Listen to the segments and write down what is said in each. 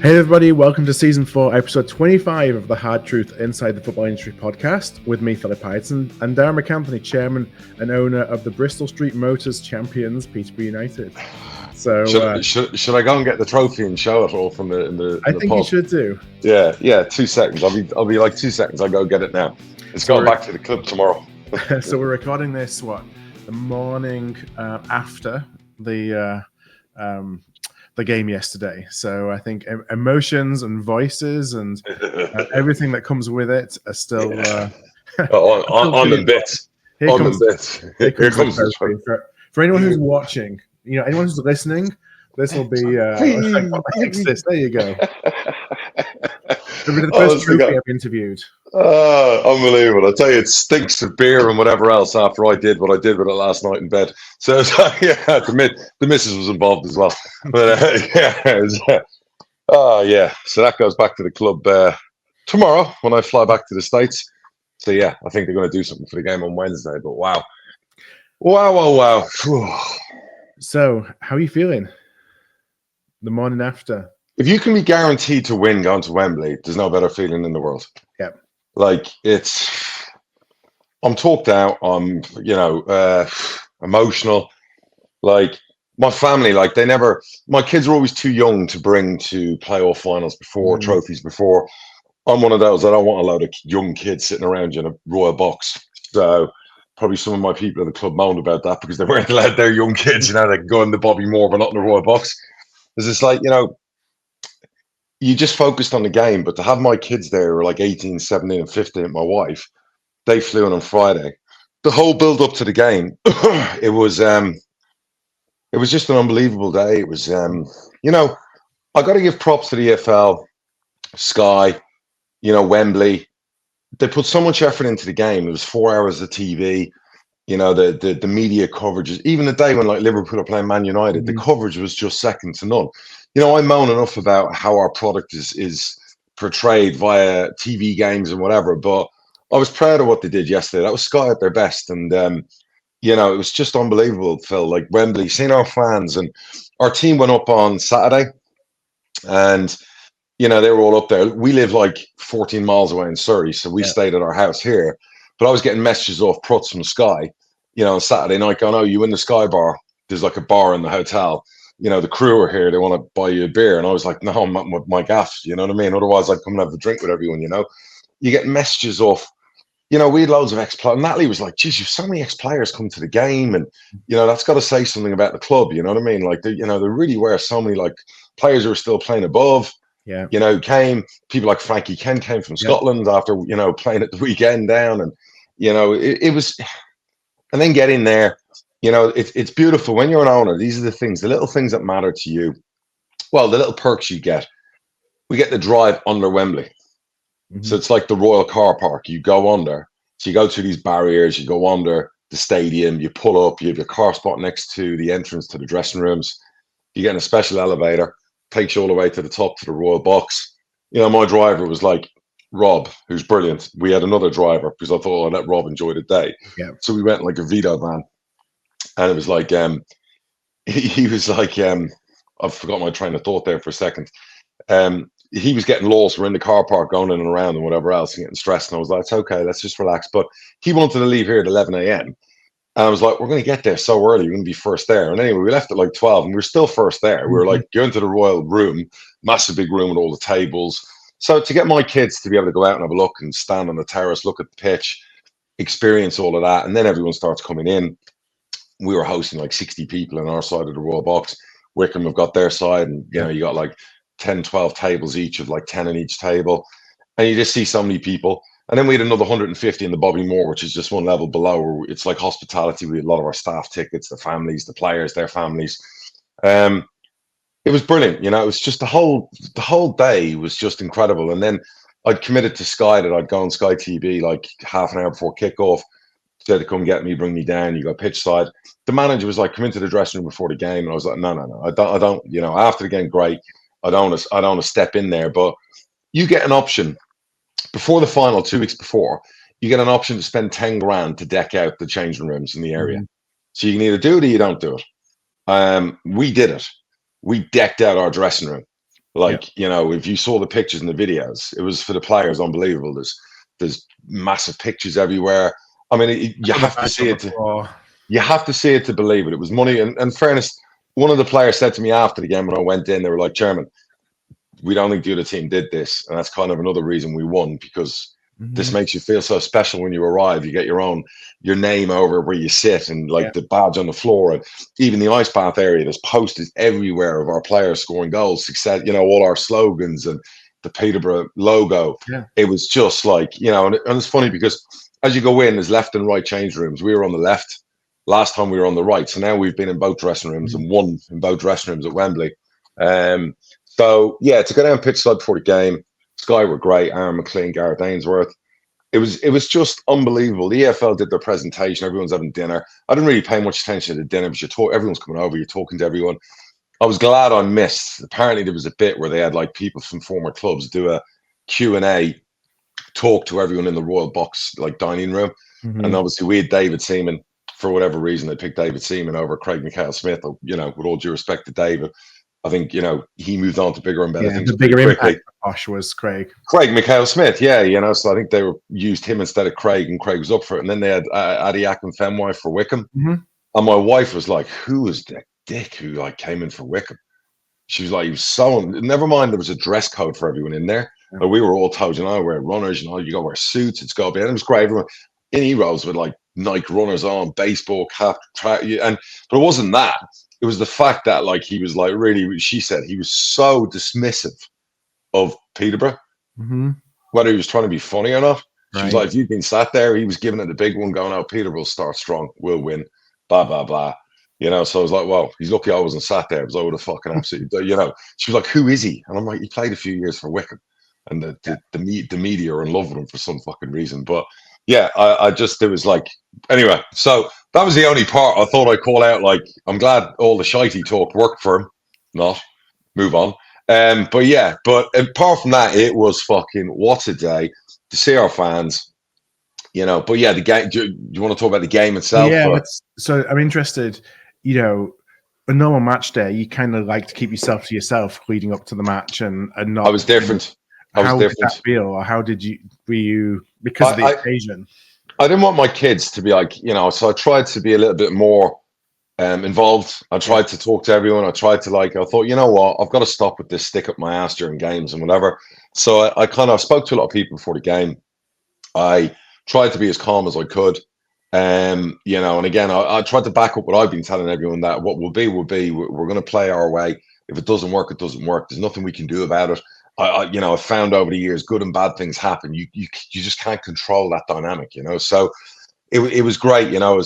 Hey everybody, welcome to Season 4, Episode 25 of the Hard Truth Inside the Football Industry podcast with me, Philip Ideson, and Darren MacAnthony, Chairman and owner of the Bristol Street Motors champions, Peterborough United. So, should I go and get the trophy and show it all from the I think pub? you should do. Yeah. 2 seconds. I'll be like 2 seconds. I'll go get it now. It's going back to the club tomorrow. So we're recording this the morning after the game yesterday. So I think emotions and voices and everything that comes with it are still on the bits. Here comes the trophy. For anyone who's watching, anyone who's listening, this will be there you go. It'll be the first trophy I've interviewed. Unbelievable. I tell you, it stinks of beer and whatever else after I did what I did with it last night in bed. So yeah, the missus was involved as well. But so that goes back to the club tomorrow when I fly back to the States. So yeah, I think they're going to do something for the game on Wednesday. But wow. So how are you feeling the morning after? If you can be guaranteed to win going to Wembley, there's no better feeling in the world. Yeah. Like I'm talked out. I'm, emotional. Like my family, my kids are always too young to bring to playoff finals before, trophies before. I'm one of those. I don't want a load of young kids sitting around in a royal box. So probably some of my people at the club moaned about that because they weren't allowed their young kids, they can go in the Bobby Moore, but not in the royal box. Because it's like, you just focused on the game, but to have my kids there who were like 18, 17 and 15, my wife, they flew in on Friday. The whole build up to the game, it was just an unbelievable day. It was, I got to give props to the EFL, Sky, Wembley. They put so much effort into the game. It was 4 hours of TV, the media coverages. Even the day when Liverpool are playing Man United, the coverage was just second to none. I moan enough about how our product is portrayed via TV games and whatever, but I was proud of what they did yesterday. That was Sky at their best. And, it was just unbelievable, Phil, like Wembley, seeing our fans. And our team went up on Saturday and, they were all up there. We live like 14 miles away in Surrey, so we stayed at our house here. But I was getting messages off Prutz from Sky, on Saturday night going, "Oh, you in the Sky bar? There's like a bar in the hotel. The crew are here. They want to buy you a beer." And I was like, "No, I'm not with my gaff." You know what I mean? Otherwise, I'd come and have a drink with everyone. You get messages off. We had loads of ex-players. Natalie was like, "Geez, you've so many ex-players come to the game, and that's got to say something about the club." You know what I mean? Like, there really were so many players who are still playing above. Yeah. Came people like Frankie Ken came from Scotland after playing at the weekend down, and it was, and then get in there. It's beautiful when you're an owner. These are the little things that matter to you. Well, the little perks you get. We get the drive under Wembley. So it's like the Royal Car Park. You go under. So you go through these barriers, you go under the stadium, you pull up, you have your car spot next to the entrance to the dressing rooms. You get in a special elevator, takes you all the way to the top to the Royal Box. My driver was like Rob, who's brilliant. We had another driver because I thought, I'd let Rob enjoy the day. Yeah. So we went like a Vito van. And it was like, he was like, I've forgot my train of thought there for a second. He was getting lost. We're in the car park going in and around and whatever else and getting stressed. And I was like, it's okay, let's just relax. But he wanted to leave here at 11 a.m. And I was like, we're going to get there so early. We're going to be first there. And anyway, we left at like 12 and we were still first there. We were like going to the royal room, massive big room with all the tables. So to get my kids to be able to go out and have a look and stand on the terrace, look at the pitch, experience all of that. And then everyone starts coming in. We were hosting like 60 people on our side of the royal box. Wycombe have got their side, and you got like 10, 12 tables each of like 10 on each table, and you just see so many people. And then we had another 150 in the Bobby Moore, which is just one level below, where it's like hospitality. We had a lot of our staff tickets, the families, the players, their families. It was brilliant. It was just the whole day was just incredible. And then I'd committed to Sky that I'd go on Sky TV like half an hour before kickoff. Said to come get me, bring me down. You go pitch side. The manager was like, "Come into the dressing room before the game," and I was like, "No, I don't. After the game, great. I don't want to step in there." But you get an option before the final, 2 weeks before. You get an option to spend 10 grand to deck out the changing rooms in the area. So you can either do it or you don't do it. We did it. We decked out our dressing room. Like, you know, if you saw the pictures and the videos, it was for the players unbelievable. There's massive pictures everywhere. I mean, you have to see it. You have to see it to believe it. It was money. And fairness, one of the players said to me after the game when I went in, they were like, Chairman, we don't think the other team did this. And that's kind of another reason we won, because this makes you feel so special when you arrive. You get your name over where you sit, and like the badge on the floor, and even the ice bath area. There's posters everywhere of our players scoring goals, success, you know, all our slogans and the Peterborough logo. It was just like, you know, and it's funny because as you go in, there's left and right change rooms. We were on the left last time, we were on the right. So now we've been in both dressing rooms and won in both dressing rooms at Wembley. So yeah, to go down pitch side before the game, Sky were great. Aaron McLean, Gareth Ainsworth. It was just unbelievable. The EFL did their presentation. Everyone's having dinner. I didn't really pay much attention to the dinner, because everyone's coming over. You're talking to everyone. I was glad I missed. Apparently, there was a bit where they had like people from former clubs do a Q&A, talk to everyone in the Royal Box like dining room. And obviously, we had David Seaman. For whatever reason, they picked David Seaman over Craig 𝗏𝗂𝗧𝗿𝗂. You know, with all due respect to David, I think, you know, he moved on to bigger and better things. The bigger impact for Posh was Craig 𝗏𝗏𝗧𝗏𝗏, yeah, you know, so I think they used him instead of Craig, and Craig was up for it. And then they had Akinfenwa for Wycombe. And my wife was like, who was the dick who like came in for Wycombe? She was like, he was so, never mind, there was a dress code for everyone in there. But we were all told, you know, wear runners, you know, you got to wear suits, it's got to be, and it was great. Everyone in heroes with like Nike runners on, baseball cap, but it wasn't that. It was the fact that like he was like really, she said he was so dismissive of Peterborough, whether he was trying to be funny or not. She was like, if you'd been sat there, he was giving it the big one, going, oh, Peterborough will start strong, we'll win, blah, blah, blah. You know, so I was like, well, he's lucky I wasn't sat there, because I would have fucking absolutely, you know. She was like, who is he? And I'm like, he played a few years for Wycombe, and the media are in love with him for some fucking reason. But yeah, I just, it was like, anyway, so that was the only part I thought I'd call out. Like, I'm glad all the shitey talk worked for him. Not, move on. But yeah, but apart from that, it was fucking, what a day to see our fans, you know. But yeah, the game, do you want to talk about the game itself? Yeah, so I'm interested, you know, a normal match day, you kind of like to keep yourself to yourself leading up to the match, and not. I was different. How did that feel? Or how did were you, because of the occasion? I didn't want my kids to be like, you know, so I tried to be a little bit more involved. I tried to talk to everyone. I tried to like, I thought, you know what, I've got to stop with this stick up my ass during games and whatever. So I kind of spoke to a lot of people before the game. I tried to be as calm as I could. You know, and again, I tried to back up what I've been telling everyone, that what will be, we're going to play our way. If it doesn't work, it doesn't work. There's nothing we can do about it. You know, I've found over the years, good and bad things happen. You just can't control that dynamic, you know. So it was great, you know.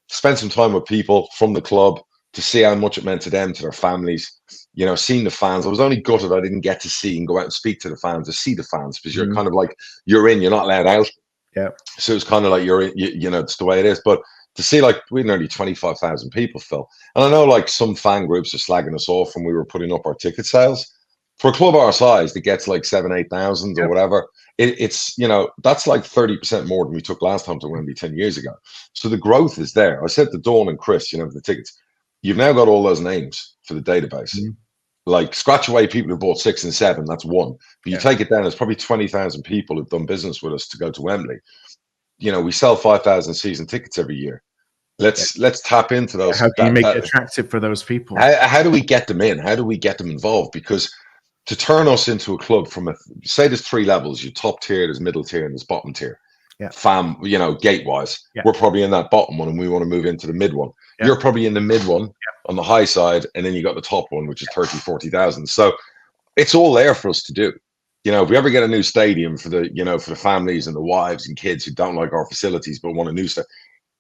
Spent some time with people from the club to see how much it meant to them, to their families. You know, seeing the fans. I was only gutted I didn't get to see and go out and speak to the fans, to see the fans, because you're kind of like, you're not allowed out. Yeah. So it's kind of like you're in, you know, it's the way it is. But to see, like, we had nearly 25,000 people, Phil. And I know like some fan groups are slagging us off when we were putting up our ticket sales. For a club our size that gets like 7,000-8,000 or whatever, it's, you know, that's like 30% more than we took last time to Wembley 10 years ago. So the growth is there. I said to Dawn and Chris, you know, the tickets, you've now got all those names for the database. Like, scratch away people who bought 6 and 7, that's one. But you take it down, there's probably 20,000 people who've done business with us to go to Wembley. You know, we sell 5,000 season tickets every year. Let's tap into those. How can you make it attractive for those people? How do we get them in? How do we get them involved? Because to turn us into a club from say there's 3 levels, your top tier, there's middle tier, and there's bottom tier. You know, gate wise, we're probably in that bottom one, and we want to move into the mid one. You're probably in the mid one on the high side, and then you got the top one, which is 30,000-40,000. So it's all there for us to do. You know, if we ever get a new stadium for the, you know, for the families and the wives and kids who don't like our facilities but want a new stadium,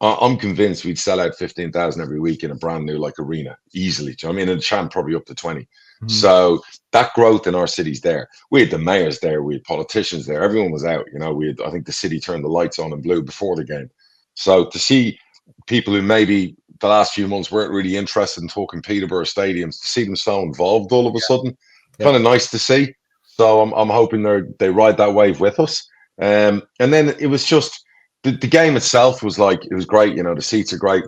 I'm convinced we'd sell out 15,000 every week in a brand new like arena easily. Do you know what I mean? And the champ probably up to 20. So that growth in our city's there. We had the mayors there, we had politicians there, everyone was out. You know, I think the city turned the lights on in blue before the game. So to see people who maybe the last few months weren't really interested in talking Peterborough stadiums, to see them so involved all of a sudden, kind of nice to see. So I'm hoping they ride that wave with us. And then it was just the game itself was like, it was great. You know, the seats are great.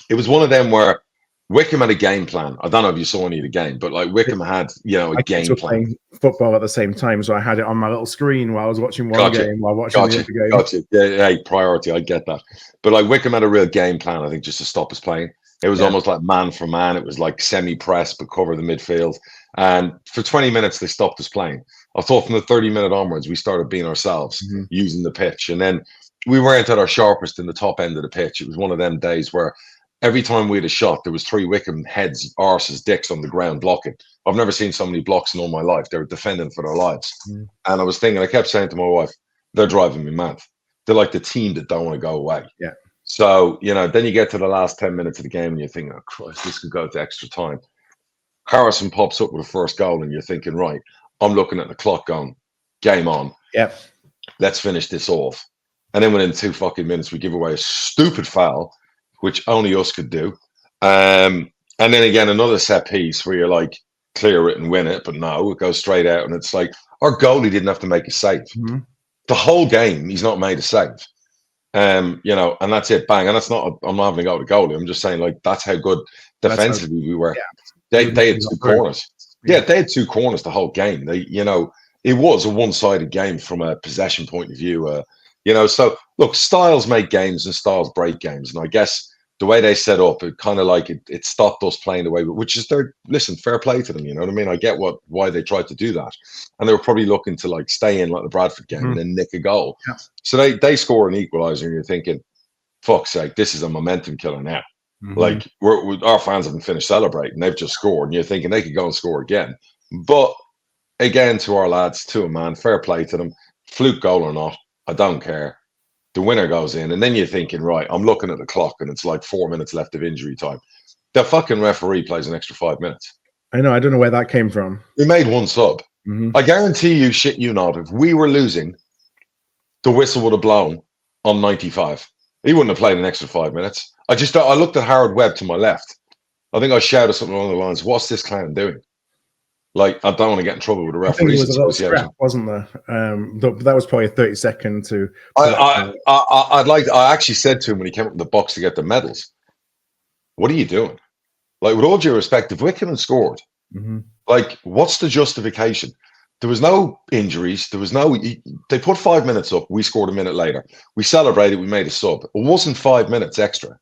It was one of them where Wycombe had a game plan. I don't know if you saw any of the game, but like Wycombe had, a game plan. Playing football at the same time, so I had it on my little screen while I was watching one game while watching the other game. Gotcha. Yeah, priority. I get that. But like Wycombe had a real game plan, I think, just to stop us playing. It was almost like man for man. It was like semi-press, but cover the midfield. And for 20 minutes, they stopped us playing. I thought from the 30-minute onwards, we started being ourselves, using the pitch. And then we weren't at our sharpest in the top end of the pitch. It was one of them days where every time we had a shot, there was 3 Wycombe heads, arses, dicks on the ground blocking. I've never seen so many blocks in all my life. They were defending for their lives. And I was thinking, I kept saying to my wife, they're driving me mad. They're like the team that don't want to go away. Yeah. So, then you get to the last 10 minutes of the game and you think, oh, Christ, this could go to extra time. Harrison pops up with the first goal and you're thinking, right, I'm looking at the clock going, game on. Yep. Let's finish this off. And then within 2 fucking minutes, we give away a stupid foul, which only us could do. And then again, another set piece where you're like, clear it and win it. But no, it goes straight out. And it's like, our goalie didn't have to make a save. The whole game, he's not made a save. And that's it, bang. And that's not, I'm not having a go at the goalie. I'm just saying, like, that's how good defensively we were. Yeah. They had 2 corners. Yeah, they had 2 corners the whole game. They, it was a one-sided game from a possession point of view. So look, styles make games and styles break games. And I guess the way they set up, it kind of like it stopped us playing the way, which is fair play to them. You know what I mean? I get why they tried to do that. And they were probably looking to like stay in like the Bradford game and then nick a goal. Yeah. So they score an equaliser and you're thinking, fuck's sake, this is a momentum killer now. Like our fans haven't finished celebrating. They've just scored and you're thinking they could go and score again. But again, to our lads, to a man, fair play to them. Fluke goal or not, I don't care. The winner goes in, and then you're thinking, right, I'm looking at the clock, and it's like 4 minutes left of injury time. The fucking referee plays an extra 5 minutes. I know. I don't know where that came from. We made 1 sub. I guarantee you, shit you not, if we were losing, the whistle would have blown on 95. He wouldn't have played an extra 5 minutes. I looked at Howard Webb to my left. I think I shouted something along the lines, what's this clown doing? Like, I don't want to get in trouble with the referees. I think it was a little scrap, wasn't there? That was probably a 30-second to. I actually said to him when he came up in the box to get the medals, "What are you doing? Like, with all due respect, if Wycombe had scored, like, what's the justification? There was no injuries. There was no. They put 5 minutes up. We scored a minute later. We celebrated. We made a sub. It wasn't 5 minutes extra.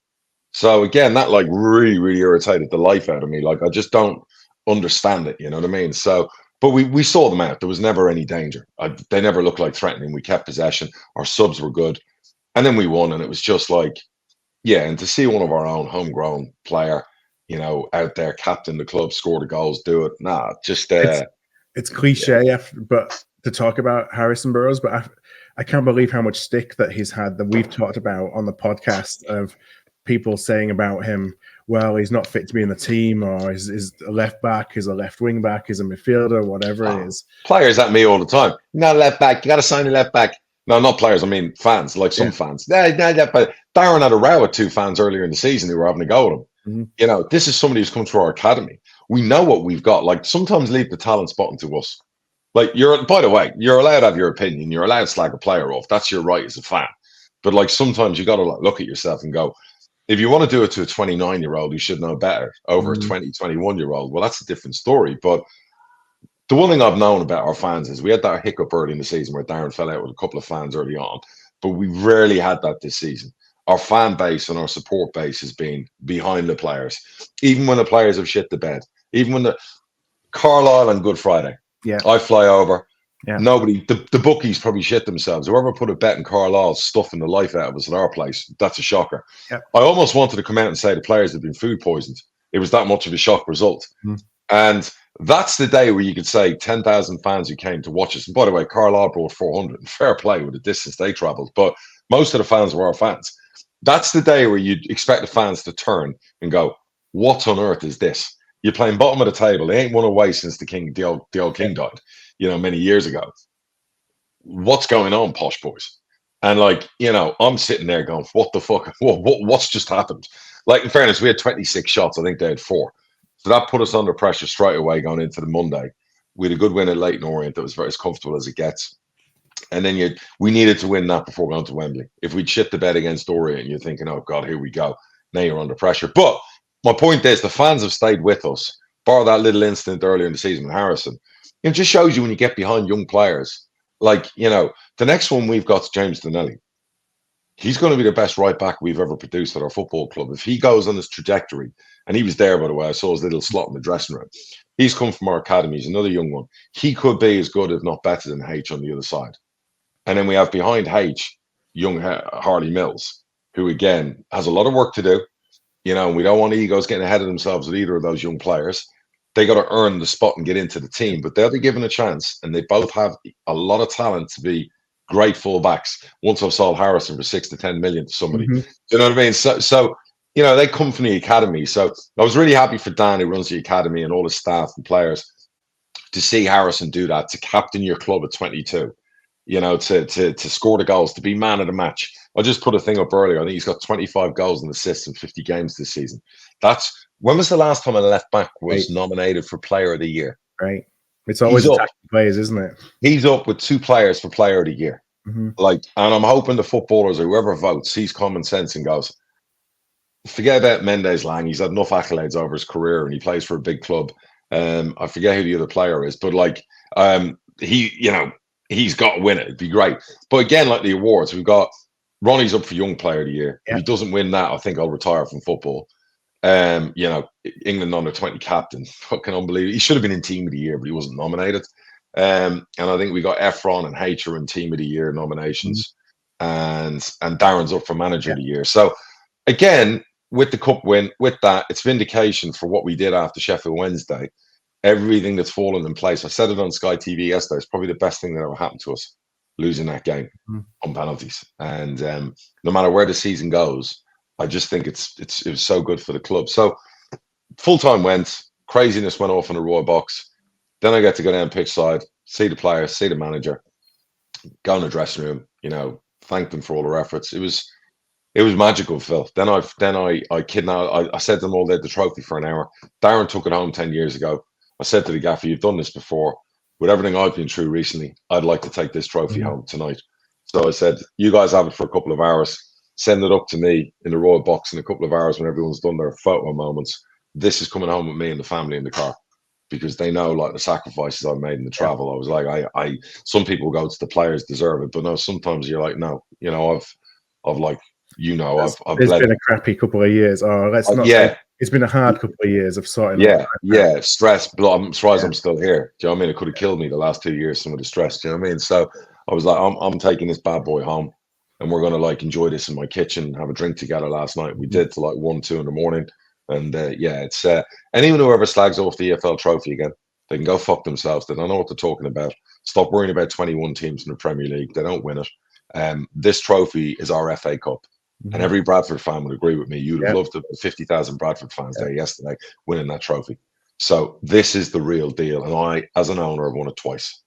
So again, that like really, really irritated the life out of me. Like, I just don't understand it, you know what I mean? So, but we saw them out. There was never any danger. They never looked like threatening. We kept possession. Our subs were good, and then we won. And it was just like, yeah. And to see one of our own homegrown player, out there, captain the club, score the goals, do it. Nah, just it's cliche, but to talk about Harrison Burrows, but I can't believe how much stick that he's had that we've talked about on the podcast of people saying about him, well, he's not fit to be in the team, or is a left back, is a left wing back, is a midfielder, whatever it is. Players at me all the time. Not a left back. You got to sign a left back. No, not players. I mean fans, like some fans. But Darren had a row with 2 fans earlier in the season who were having a go at him. This is somebody who's come through our academy. We know what we've got. Like, sometimes leave the talent spotting to us. Like, by the way, you're allowed to have your opinion. You're allowed to slag a player off. That's your right as a fan. But like, sometimes you got to look at yourself and go, if you want to do it to a 29-year-old, you should know better over a 20, 21-year-old. Well, that's a different story. But the one thing I've known about our fans is we had that hiccup early in the season where Darren fell out with a couple of fans early on, but we rarely had that this season. Our fan base and our support base has been behind the players, even when the players have shit the bed. Even when the Carlisle and Good Friday, I fly over. Yeah. Nobody, the bookies probably shit themselves. Whoever put a bet in Carlisle stuffing the life out of us at our place, that's a shocker. Yep. I almost wanted to come out and say the players had been food poisoned. It was that much of a shock result. And that's the day where you could say 10,000 fans who came to watch us. And by the way, Carlisle brought 400. Fair play with the distance they travelled. But most of the fans were our fans. That's the day where you'd expect the fans to turn and go, what on earth is this? You're playing bottom of the table. They ain't won away since the old king died, many years ago. What's going on, Posh boys? And like, I'm sitting there going, what the fuck? What's just happened? Like, in fairness, we had 26 shots. I think they had 4. So that put us under pressure straight away going into the Monday. We had a good win at Leyton Orient that was very as comfortable as it gets. And then we needed to win that before going to Wembley. If we'd shit the bed against Orient, you're thinking, oh God, here we go. Now you're under pressure. But my point is the fans have stayed with us. Bar that little incident earlier in the season with Harrison, it just shows you when you get behind young players. Like, the next one we've got is James Donnelly. He's going to be the best right back we've ever produced at our football club. If he goes on this trajectory, and he was there, by the way, I saw his little slot in the dressing room. He's come from our academy. He's another young one. He could be as good, if not better, than H on the other side. And then we have behind H, young Harley Mills, who, again, has a lot of work to do. And we don't want egos getting ahead of themselves with either of those young players. They got to earn the spot and get into the team, but they'll be given a chance. And they both have a lot of talent to be great fullbacks. Once I've sold Harrison for 6 to 10 million to somebody. Do you know what I mean? So they come from the academy. So I was really happy for Dan, who runs the academy, and all his staff and players, to see Harrison do that, to captain your club at 22, to score the goals, to be man of the match. I just put a thing up earlier. I think he's got 25 goals and assists in 50 games this season. When was the last time a left back was nominated for Player of the Year? Right. It's always attacking players, isn't it? He's up with 2 players for Player of the Year. And I'm hoping the footballers or whoever votes sees common sense and goes, forget about Mendes Lang. He's had enough accolades over his career, and he plays for a big club. I forget who the other player is, but he's got to win it. It'd be great. But again, like the awards, we've got Ronnie's up for Young Player of the Year. If he doesn't win that, I think I'll retire from football. England under 20 captain, fucking unbelievable. He should have been in Team of the Year, but he wasn't nominated. And I think we got Efron and H are in Team of the Year nominations, and Darren's up for Manager of the Year. So again, with the cup win, with that, it's vindication for what we did after Sheffield Wednesday. Everything that's fallen in place. I said it on Sky TV yesterday. It's probably the best thing that ever happened to us, losing that game on penalties. And no matter where the season goes, I just think it was so good for the club. So full time went, craziness went off in the Royal Box. Then I get to go down pitch side, see the players, see the manager, go in the dressing room, thank them for all their efforts. It was magical, Phil. Then I kidnapped. I said to them all, they had the trophy for an hour. Darren took it home 10 years ago. I said to the gaffer, you've done this before. With everything I've been through recently, I'd like to take this trophy home tonight. So I said, you guys have it for a couple of hours. Send it up to me in the Royal Box in a couple of hours when everyone's done their photo moments. This is coming home with me and the family in the car, because they know like the sacrifices I made in the travel. I was like, I some people go to the players deserve it, but no, sometimes you're like, no, I've like, I've it's been a crappy couple of years. It's been a hard couple of years of sorting. Stress. But I'm surprised I'm still here. Do you know what I mean? It could have killed me the last 2 years, some of the stress. Do you know what I mean? So I was like, I'm taking this bad boy home, and we're gonna like enjoy this in my kitchen, have a drink together. Last night we did till like 1, 2 in the morning, and it's anyone who ever slags off the EFL Trophy again, they can go fuck themselves. They don't know what they're talking about. Stop worrying about 21 teams in the Premier League. They don't win it. This trophy is our FA Cup. And every Bradford fan would agree with me. You'd have loved the 50,000 Bradford fans there yesterday winning that trophy. So this is the real deal. And I, as an owner, have won it twice.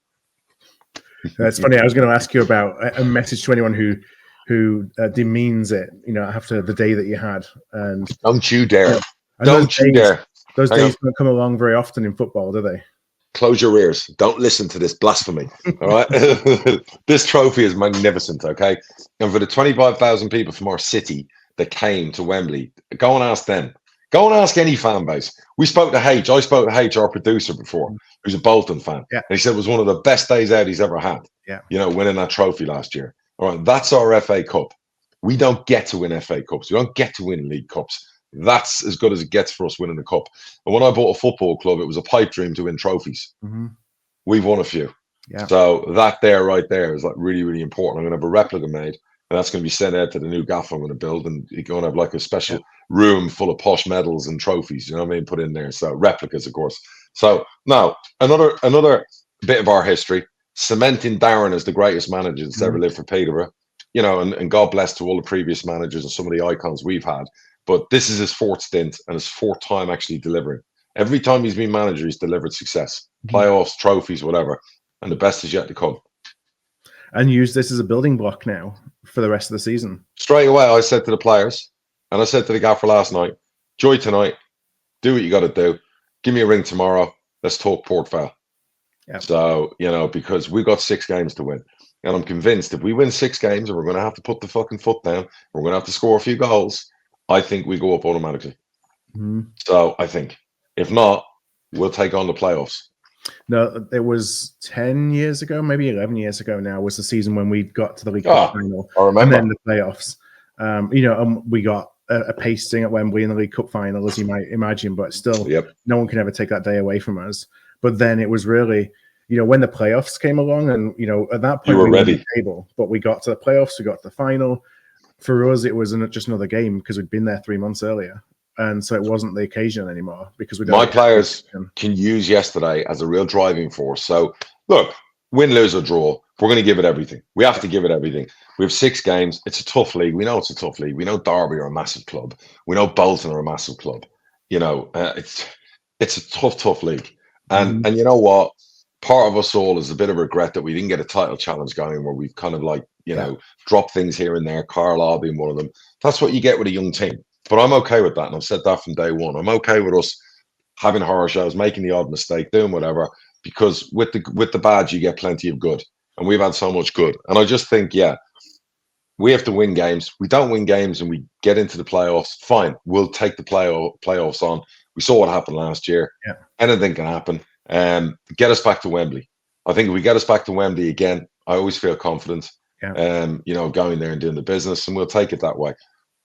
That's funny. I was going to ask you about a message to anyone who demeans it, after the day that you had. And don't you dare. Don't you dare. Those days don't come along very often in football, do they? Close your ears. Don't listen to this blasphemy. All right. This trophy is magnificent. Okay. And for the 25,000 people from our city that came to Wembley, go and ask them. Go and ask any fan base. We spoke to H. I spoke to H, our producer, before, who's a Bolton fan. Yeah. And he said it was one of the best days out he's ever had. Yeah. Winning that trophy last year. All right. That's our FA Cup. We don't get to win FA Cups. We don't get to win League Cups. That's as good as it gets for us winning the cup. And when I bought a football club, it was a pipe dream to win trophies. We've won a few. Yeah. So that right there is like really, really important. I'm going to have a replica made, and that's going to be sent out to the new gaff I'm going to build, and you're going to have like a special room full of posh medals and trophies, you know what I mean, put in there. So replicas, of course. So now another bit of our history, cementing Darren as the greatest manager that's ever lived for Peterborough, and God bless to all the previous managers and some of the icons we've had. But this is his 4th stint and his 4th time actually delivering. Every time he's been manager, he's delivered success, playoffs, trophies, whatever. And the best is yet to come. And use this as a building block now for the rest of the season. Straight away, I said to the players, and I said to the gaffer last night, enjoy tonight, do what you got to do. Give me a ring tomorrow. Let's talk Port Vale. Yep. So, because we've got 6 games to win. And I'm convinced if we win 6 games, and we're going to have to put the fucking foot down, we're going to have to score a few goals, I think we go up automatically. So I think if not, we'll take on the playoffs. No, it was 10 years ago, maybe 11 years ago now, was the season when we got to the League Cup final. I remember. And then the playoffs. We got a pasting at Wembley in the League Cup final, as you might imagine, but still, no one can ever take that day away from us. But then it was really, when the playoffs came along, and, at that point, you were ready. The table, but we got to the playoffs, we got to the final. For us, it was just another game because we'd been there 3 months earlier. And so it wasn't the occasion anymore because we don't. My players can use yesterday as a real driving force. So look, win, lose or draw, we're going to give it everything. We have to give it everything. We have 6 games. It's a tough league. We know it's a tough league. We know Derby are a massive club. We know Bolton are a massive club. It's a tough league. And you know what? Part of us all is a bit of regret that we didn't get a title challenge going, where we've kind of dropped things here and there. Carlisle being one of them. That's what you get with a young team. But I'm okay with that, and I've said that from day one. I'm okay with us having horror shows, making the odd mistake, doing whatever, because with the bad, you get plenty of good. And we've had so much good. And I just think, we have to win games. We don't win games and we get into the playoffs, fine. We'll take the playoffs on. We saw what happened last year. Yeah. Anything can happen. Get us back to Wembley. I think if we get us back to Wembley again, I always feel confident, going there and doing the business, and we'll take it that way.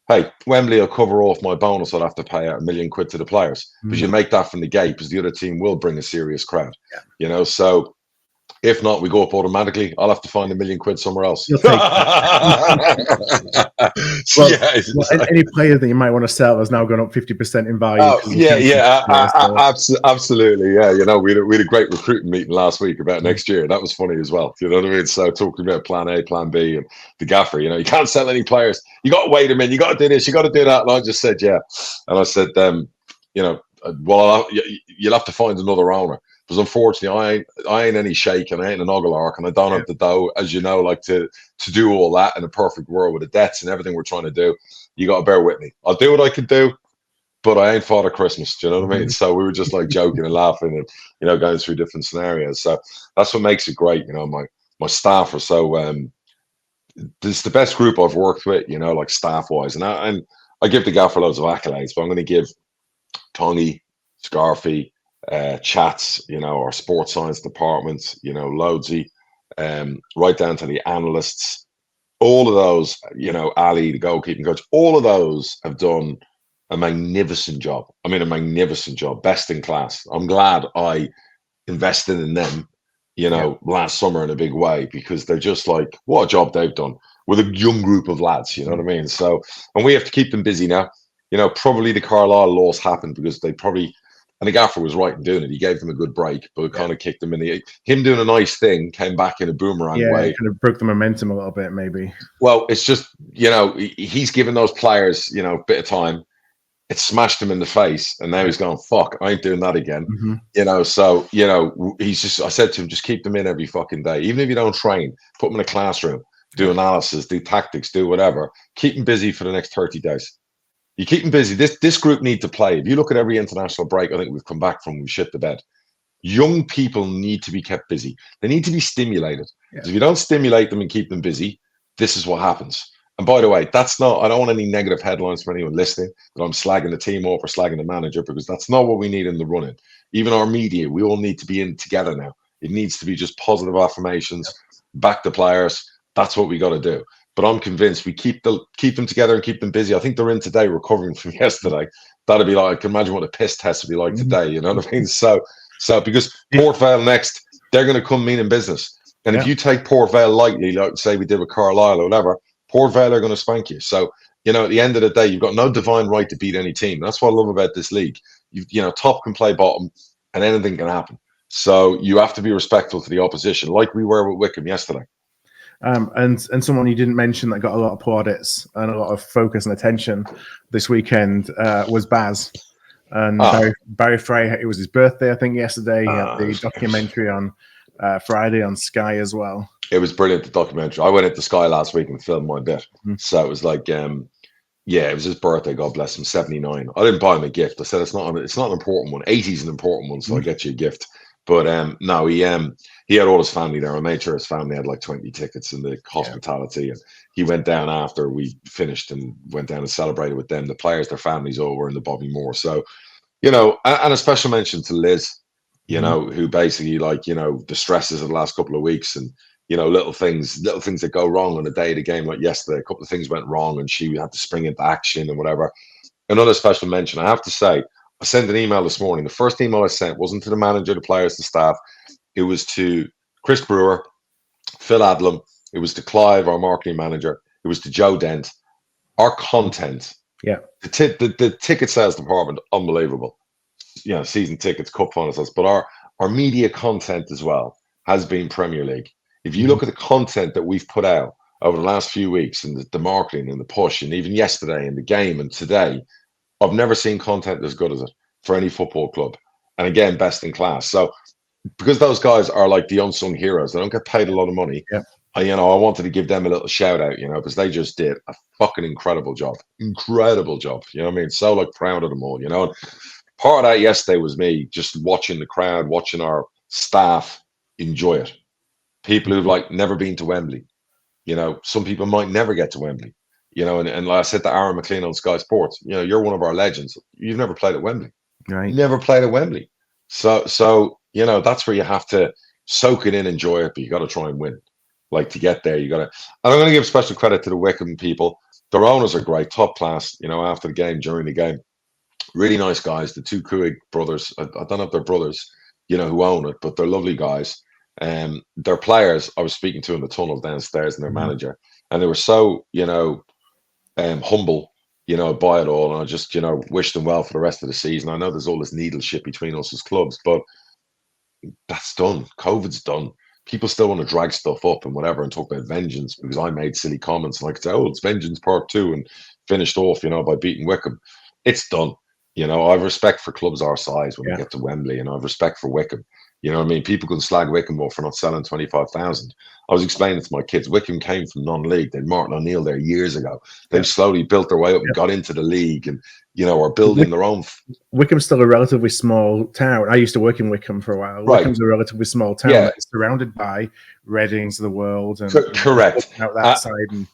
Hey, Wembley will cover off my bonus. I'll have to pay out £1 million to the players, because you make that from the gate, because the other team will bring a serious crowd. So if not, we go up automatically. I'll have to find £1 million somewhere else. You'll take any player that you might want to sell has now gone up 50% in value. Absolutely. We had a great recruitment meeting last week about next year. That was funny as well. You know what I mean? So talking about plan A, plan B, and the gaffer, you can't sell any players. You got to weigh them in. You got to do this. You got to do that. And I just said, and I said, you'll have to find another owner. Because unfortunately, I ain't any sheikh, and I ain't an oglark, and I don't have the dough, as you know, to do all that in a perfect world with the debts and everything we're trying to do. You got to bear with me. I'll do what I can do, but I ain't Father Christmas. Do you know what I mean? So we were just joking and laughing and, going through different scenarios. So that's what makes it great. My staff are so, this is the best group I've worked with, staff wise. And I give the gaffer loads of accolades, but I'm going to give Tongy, Scarfy, Chats, our sports science department, Loadsy, right down to the analysts, all of those, Ali, the goalkeeping coach, all of those have done a magnificent job. I mean, a magnificent job, best in class. I'm glad I invested in them, last summer in a big way, because they're just what a job they've done with a young group of lads, you know what I mean? So, and we have to keep them busy now. Probably the Carlisle loss happened because they probably, and the gaffer was right in doing it. He gave them a good break, but it kind of kicked them in him doing a nice thing came back in a boomerang way. It kind of broke the momentum a little bit, maybe. Well, it's just, he's given those players, a bit of time. It smashed him in the face, and now he's going, fuck, I ain't doing that again. So, he's just, I said to him, just keep them in every fucking day. Even if you don't train, put them in a classroom, do analysis, do tactics, do whatever. Keep them busy for the next 30 days. You keep them busy. This group need to play. If you look at every international break, I think we've come back from, we shit the bed. Young people need to be kept busy. They need to be stimulated. If you don't stimulate them and keep them busy, this is what happens. And by the way, that's not, I don't want any negative headlines for anyone listening that I'm slagging the team off or slagging the manager, because that's not what we need in the running. Even our media, we all need to be in together now. It needs to be just positive affirmations, back the players. That's what we got to do. But I'm convinced we keep them together and keep them busy. I think they're in today recovering from yesterday. That'd be I can imagine what a piss test would be like today. You know what I mean? So because Port Vale next, they're going to come meaning business. And if you take Port Vale lightly, like say we did with Carlisle or whatever, Port Vale are going to spank you. So, at the end of the day, you've got no divine right to beat any team. That's what I love about this league. Top can play bottom and anything can happen. So you have to be respectful to the opposition, like we were with Wycombe yesterday. And someone you didn't mention that got a lot of plaudits and a lot of focus and attention this weekend was Baz. And Barry Frey, it was his birthday, I think, yesterday. He had the documentary on Friday on Sky as well. It was brilliant, the documentary. I went into Sky last week and filmed my bit. So it was it was his birthday, God bless him, 79. I didn't buy him a gift. I said, it's not an important one. 80 is an important one, so I'll get you a gift. But no, he had all his family there. I made sure his family had like 20 tickets in the hospitality, and he went down after we finished and went down and celebrated with them. The players, their families all were in the Bobby Moore. So, and a special mention to Liz, who basically the stresses of the last couple of weeks and little things that go wrong on the day of the game, like yesterday, a couple of things went wrong and she had to spring into action and whatever. Another special mention, I have to say, I sent an email this morning. The first email I sent wasn't to the manager, the players, the staff. It was to Chris Brewer, Phil Adlam. It was to Clive, our marketing manager. It was to Joe Dent. Our content, the ticket sales department, unbelievable. Season tickets, cup finals, but our media content as well has been Premier League. If you look at the content that we've put out over the last few weeks and the marketing and the push, and even yesterday and the game and today, I've never seen content as good as it for any football club. And again, best in class. So because those guys are like the unsung heroes, they don't get paid a lot of money. Yeah. I wanted to give them a little shout out, because they just did a fucking incredible job. Incredible job. You know what I mean? So proud of them all, And part of that yesterday was me just watching the crowd, watching our staff enjoy it. People who've never been to Wembley. Some people might never get to Wembley. And like I said to Aaron McLean on Sky Sports, you're one of our legends. You've never played at Wembley. Right. You never played at Wembley. So that's where you have to soak it in, enjoy it, but you got to try and win. To get there, you got to. And I'm going to give special credit to the Wycombe people. Their owners are great, top class. After the game, during the game, really nice guys. The two Kuig brothers. I don't know if they're brothers, who own it, but they're lovely guys. Their players, I was speaking to in the tunnel downstairs, and their manager, and they were so humble, by it all. And I just, wish them well for the rest of the season. I know there's all this needle shit between us as clubs, but that's done. COVID's done. People still want to drag stuff up and whatever and talk about vengeance because I made silly comments and I could say, it's vengeance part 2 and finished off, by beating Wycombe. It's done. I have respect for clubs our size when we get to Wembley, and I have respect for Wycombe. You know what I mean? People can slag Wycombe off for not selling 25,000. I was explaining to my kids, Wycombe came from non-league. They had Martin O'Neill there years ago. They've slowly built their way up and got into the league and, are building their own. Wycombe's still a relatively small town. I used to work in Wycombe for a while. Right. Wycombe's a relatively small town that's surrounded by Readings of the world. And correct. Out that side. And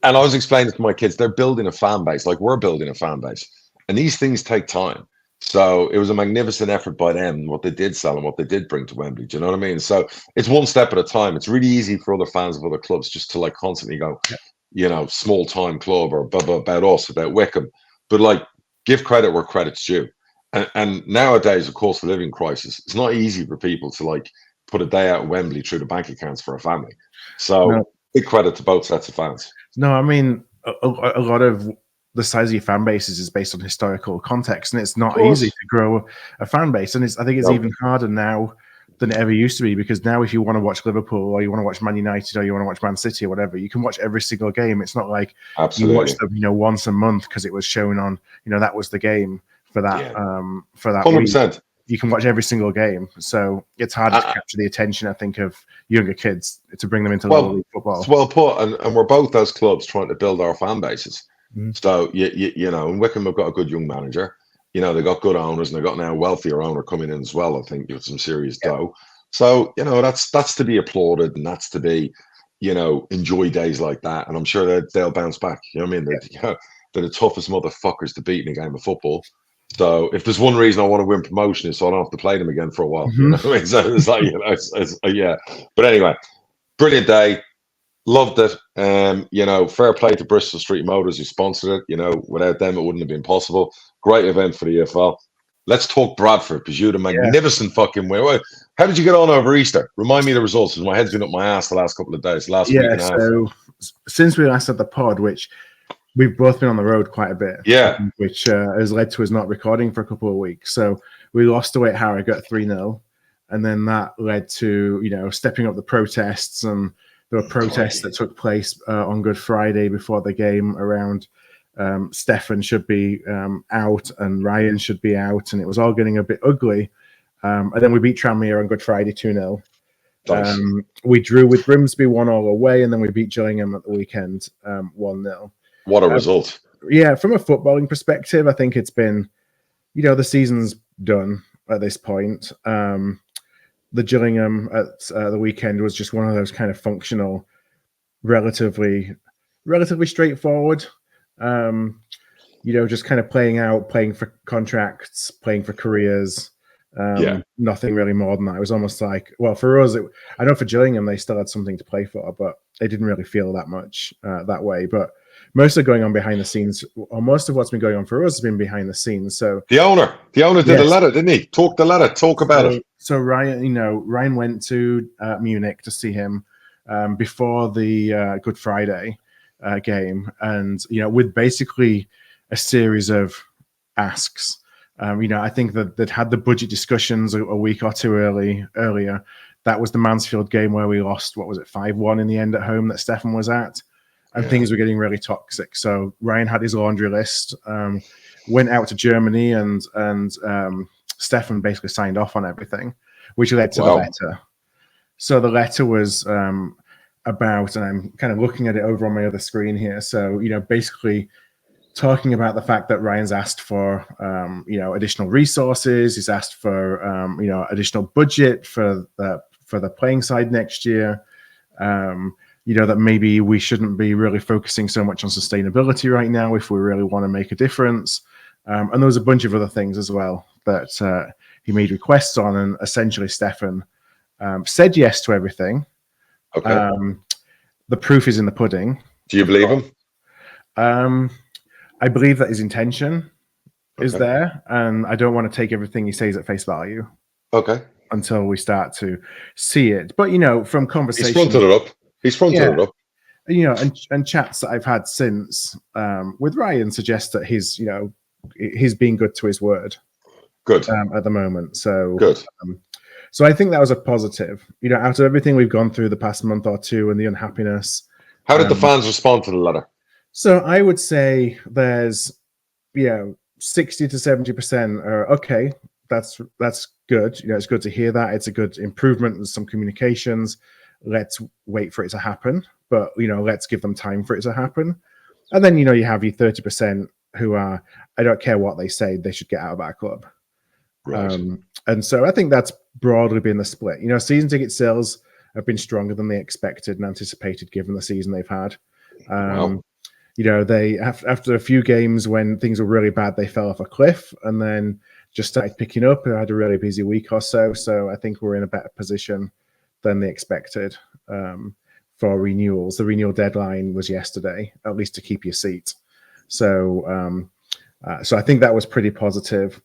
I was explaining to my kids, they're building a fan base, like we're building a fan base. And these things take time. So it was a magnificent effort by them, what they did sell and what they did bring to Wembley. Do you know what I mean? So it's one step at a time. It's really easy for other fans of other clubs just to constantly go, small time club or blah, blah, about us, about Wycombe. But give credit where credit's due. And nowadays, of course, the living crisis, it's not easy for people to put a day out at Wembley through the bank accounts for a family. So big credit to both sets of fans. No, I mean, a lot of the size of your fan bases is based on historical context, and it's not easy to grow a fan base. And I think it's even harder now than it ever used to be, because now if you want to watch Liverpool or you want to watch Man United or you want to watch Man City or whatever, you can watch every single game. It's not like you watch them, once a month because it was shown on, that was the game for that 100%. week. You can watch every single game, so it's harder to capture the attention, I think, of younger kids to bring them into lower league football. It's well put, and we're both those clubs trying to build our fan bases. So, and Wycombe have got a good young manager. They've got good owners, and they've got now a wealthier owner coming in as well, I think, with some serious dough. So, that's to be applauded, and that's to be, enjoy days like that. And I'm sure that they'll bounce back. You know what I mean? They're the toughest motherfuckers to beat in a game of football. So if there's one reason I want to win promotion is so I don't have to play them again for a while. You know what I mean? So it's yeah. But anyway, brilliant day. Loved it. Fair play to Bristol Street Motors who sponsored it. Without them, it wouldn't have been possible. Great event for the EFL. Let's talk Bradford, because you had a magnificent fucking win. How did you get on over Easter? Remind me of the results, because my head's been up my ass the last couple of days, last week and a half. So since we last had the pod, which we've both been on the road quite a bit, which has led to us not recording for a couple of weeks. So we lost away at Harrogate 3-0, and then that led to, stepping up the protests, and there were protests that took place on Good Friday before the game around Stefan should be out and Ryan should be out, and it was all getting a bit ugly. And then we beat Tranmere on Good Friday 2-0. Nice. We drew with Grimsby 1-1 away, and then we beat Gillingham at the weekend 1-0. What a result. Yeah, from a footballing perspective, I think it's been, the season's done at this point. the Gillingham at the weekend was just one of those kind of functional, relatively straightforward. Just kind of playing for contracts, playing for careers. Nothing really more than that. It was almost like, well, for us, I know for Gillingham, they still had something to play for, but they didn't really feel that much that way. But most of going on behind the scenes, or most of what's been going on for us has been behind the scenes. So the owner did a letter, didn't he? Talk about it. So Ryan went to Munich to see him before the Good Friday game, and with basically a series of asks. I think that they'd had the budget discussions a week or two earlier. That was the Mansfield game where we lost, 5-1 in the end at home that Stefan was at. And things were getting really toxic. So Ryan had his laundry list, went out to Germany, and Stefan basically signed off on everything, which led to the letter. So the letter was about, and I'm kind of looking at it over on my other screen here. So, basically talking about the fact that Ryan's asked for, additional resources. He's asked for, additional budget for the playing side next year. That maybe we shouldn't be really focusing so much on sustainability right now if we really want to make a difference. And there was a bunch of other things as well that he made requests on, and essentially Stefan said yes to everything. Okay. The proof is in the pudding. Do you believe him? I believe that his intention is there, and I don't want to take everything he says at face value. Okay. Until we start to see it. But, from conversation... He's fronted it up. And chats that I've had since with Ryan suggest that he's being good to his word. Good. At the moment. So good. So I think that was a positive. Out of everything we've gone through the past month or two and the unhappiness. How did the fans respond to the letter? So I would say there's 60 to 70% are okay. That's good. It's good to hear that. It's a good improvement. There's some communications. Let's wait for it to happen. But, let's give them time for it to happen. And then, you have your 30% who are, I don't care what they say, they should get out of our club. Right. And so I think that's broadly been the split. Season ticket sales have been stronger than they expected and anticipated given the season they've had. Wow. They after a few games when things were really bad, they fell off a cliff and then just started picking up and had a really busy week or so. So I think we're in a better position than they expected for renewals. The renewal deadline was yesterday, at least to keep your seat. So I think that was pretty positive.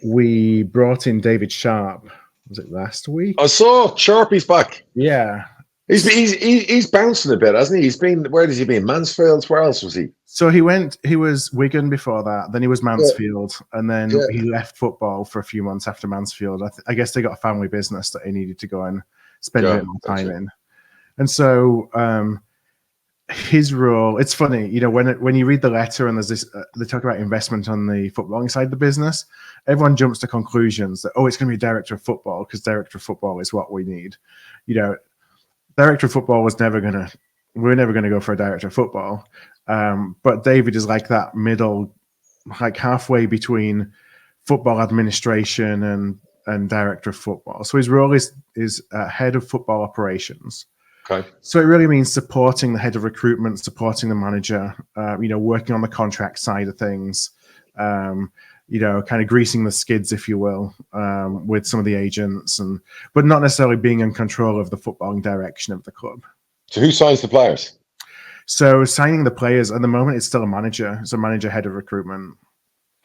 We brought in David Sharpe. Was it last week? I saw Sharpie's back. Yeah. He's bouncing a bit, hasn't he? Where has he been? Mansfield? Where else was he? So he was Wigan before that, then he was Mansfield, and then he left football for a few months after Mansfield. I guess they got a family business that he needed to go and spend a bit more time in. And so his role, it's funny, when you read the letter and there's this, they talk about investment on the footballing side of the business, everyone jumps to conclusions that, it's going to be director of football because director of football is what we need. Director of football we're never going to go for a director of football. But David is like that middle, like halfway between football administration and director of football. So his role is head of football operations. Okay. So it really means supporting the head of recruitment, supporting the manager, working on the contract side of things, kind of greasing the skids, if you will, with some of the agents, but not necessarily being in control of the footballing direction of the club. So who signs the players? So signing the players at the moment, it's still a manager. It's a manager head of recruitment.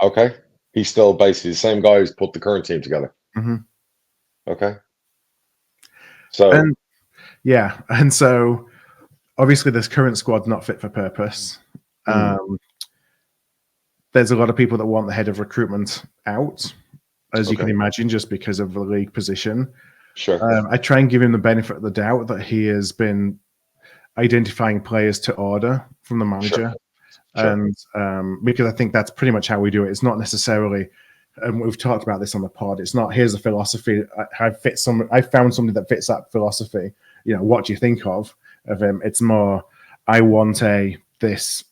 Okay. He's still basically the same guy who's put the current team together. Mm-hmm. Okay. So and so obviously this current squad's not fit for purpose. There's a lot of people that want the head of recruitment out, as you can imagine, just because of the league position. Sure. I try and give him the benefit of the doubt that he has been identifying players to order from the manager. Sure. And because I think that's pretty much how we do it. It's not necessarily, and we've talked about this on the pod, it's not, here's a philosophy, I found somebody that fits that philosophy. What do you think of him? It's more, I want this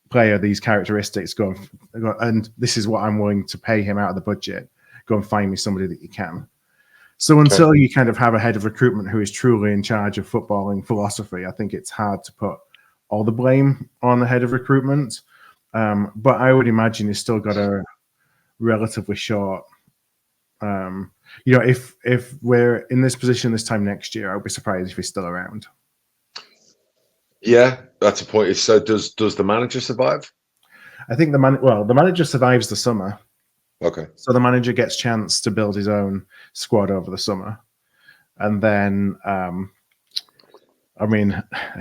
player, these characteristics, go and this is what I'm willing to pay him out of the budget. Go and find me somebody that you can. So until you kind of have a head of recruitment who is truly in charge of footballing philosophy, I think it's hard to put all the blame on the head of recruitment. But I would imagine he's still got a relatively short. If we're in this position this time next year, I would be surprised if he's still around. Yeah, that's a point. So does the manager survive? I think the manager survives the summer. Okay. So the manager gets chance to build his own squad over the summer. And then,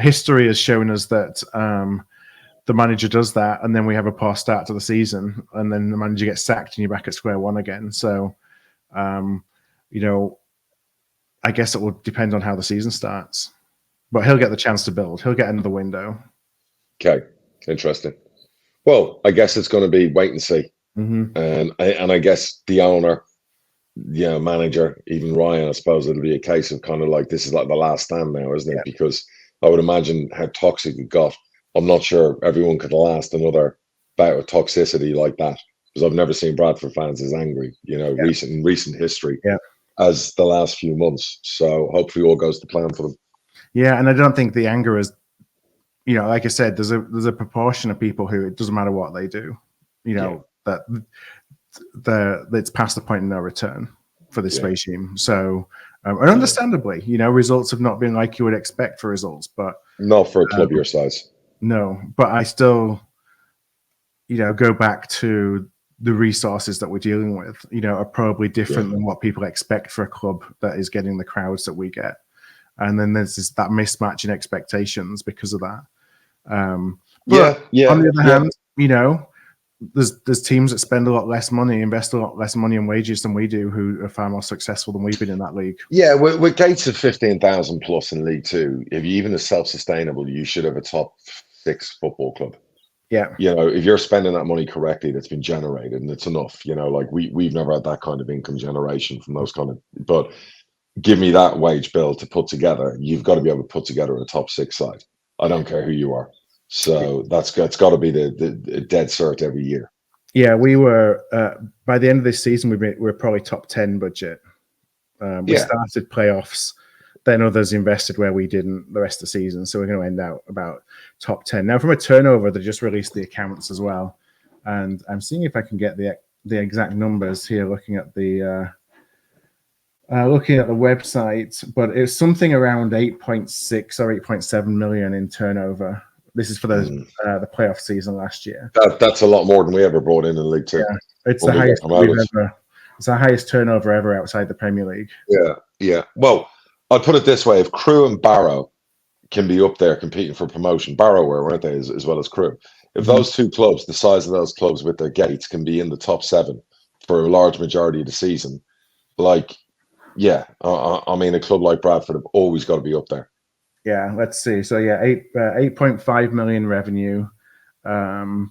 history has shown us that the manager does that, and then we have a poor start to the season, and then the manager gets sacked and you're back at square one again. So, I guess it will depend on how the season starts. But he'll get the chance to build. He'll get another window. Okay, interesting. Well, I guess it's going to be wait and see. Mm-hmm. And I guess the owner, manager, even Ryan, I suppose it'll be a case of kind of like this is like the last stand now, isn't it? Yeah. Because I would imagine how toxic it got. I'm not sure everyone could last another bout of toxicity like that, because I've never seen Bradford fans as angry, recent history as the last few months. So hopefully all goes to plan for them. Yeah, and I don't think the anger is, like I said, there's a proportion of people who it doesn't matter what they do, that it's past the point of no return for this regime. So, and understandably, results have not been like you would expect for results, but not for a club your size. No, but I still, go back to the resources that we're dealing with, are probably different than what people expect for a club that is getting the crowds that we get. And then there's that mismatch in expectations because of that. On the other hand, there's teams that spend a lot less money, invest a lot less money in wages than we do, who are far more successful than we've been in that league. Yeah, with gates of 15,000 plus in League Two, if you even are self-sustainable, you should have a top 6 football club. Yeah. If you're spending that money correctly, that's been generated and it's enough. Like we've never had that kind of income generation from those kind of, but give me that wage bill to put together. You've got to be able to put together a top 6 side. I don't care who you are. So that's got to be the dead cert every year. Yeah, we were by the end of this season, we were probably top 10 budget. We started playoffs, then others invested where we didn't the rest of the season. So we're going to end out about top 10. Now, from a turnover, they just released the accounts as well, and I'm seeing if I can get the exact numbers here. Looking at the website, but it's something around 8.6 or 8.7 million in turnover. This is for the playoff season last year. That's a lot more than we ever brought in League Two. Yeah, it's the highest it's the highest turnover ever outside the Premier League. Yeah. Well, I'll put it this way: if Crewe and Barrow can be up there competing for promotion, Barrow weren't they, as well as Crewe? If those two clubs, the size of those clubs with their gates, can be in the top 7 for a large majority of the season, a club like Bradford have always got to be up there. Yeah, let's see. So 8.5 million revenue, about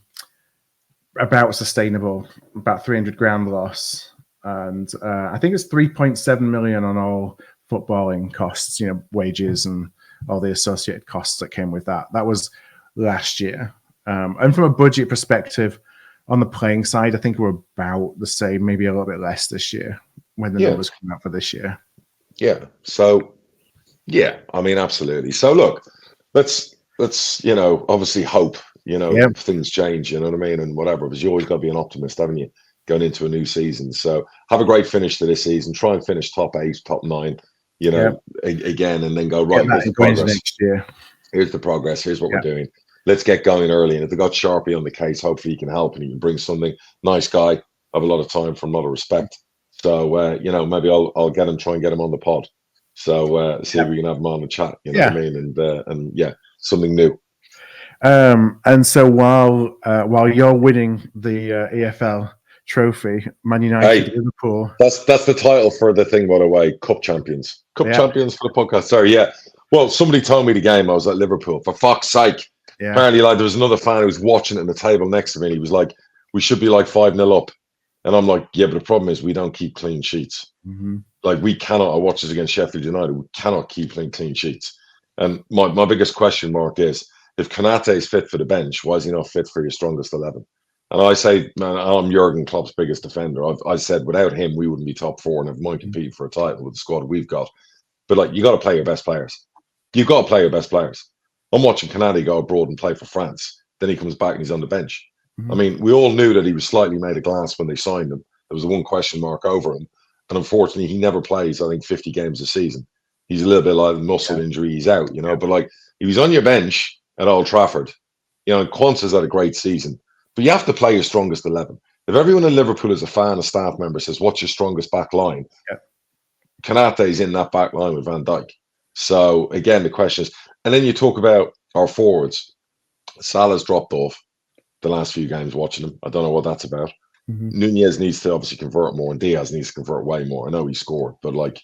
sustainable, about 300 grand loss, and I think it's 3.7 million on all footballing costs, wages and all the associated costs that came with that. That was last year, and from a budget perspective, on the playing side, I think we're about the same, maybe a little bit less this year when the numbers come out for this year. Yeah. So. Yeah, absolutely. So look, let's obviously hope, things change, and whatever, because you always got to be an optimist, haven't you, going into a new season. So have a great finish to this season, try and finish top 8, top 9, again, and then go, right, here's the progress. Next year. Here's the progress. Here's what we're doing. Let's get going early. And if they got Sharpe on the case, hopefully he can help and he can bring something. Nice guy. Have a lot of time for him, a lot of respect. So, maybe I'll get him, try and get him on the pod. So see if we can have him on the chat, what I mean, and something new. And so while you're winning the EFL Trophy, Man United, Liverpool. That's the title for the thing, by the way. Cup champions for the podcast. Sorry, Well, somebody told me the game. I was at Liverpool. For fuck's sake! Yeah. Apparently, there was another fan who was watching it in the table next to me. And he was like, "We should be like 5-0 up," and I'm like, "Yeah, but the problem is we don't keep clean sheets." Mm-hmm. We cannot. I watched this against Sheffield United. We cannot keep clean sheets. And my biggest question mark is, if Konate is fit for the bench, why is he not fit for your strongest 11? And I say, man, I'm Jurgen Klopp's biggest defender. I said without him, we wouldn't be top four and never mind competing for a title with the squad we've got. But like, you got to play your best players. You've got to play your best players. I'm watching Canady go abroad and play for France. Then he comes back and he's on the bench. I mean, we all knew that he was slightly made of glass when they signed him. There was the one question mark over him. And unfortunately, he never plays, I think, 50 games a season. He's a little bit like a muscle injury. He's out, you know. But like, if he's on your bench at Old Trafford, you know, Quanza's had a great season. But you have to play your strongest 11. If everyone in Liverpool is a fan, a staff member says, what's your strongest back line? Konaté's in that back line with Van Dijk. So, again, the question is, and then you talk about our forwards. Salah's dropped off the last few games watching him. I don't know what that's about. Nunez needs to obviously convert more, and Diaz needs to convert way more. I know he scored, but like,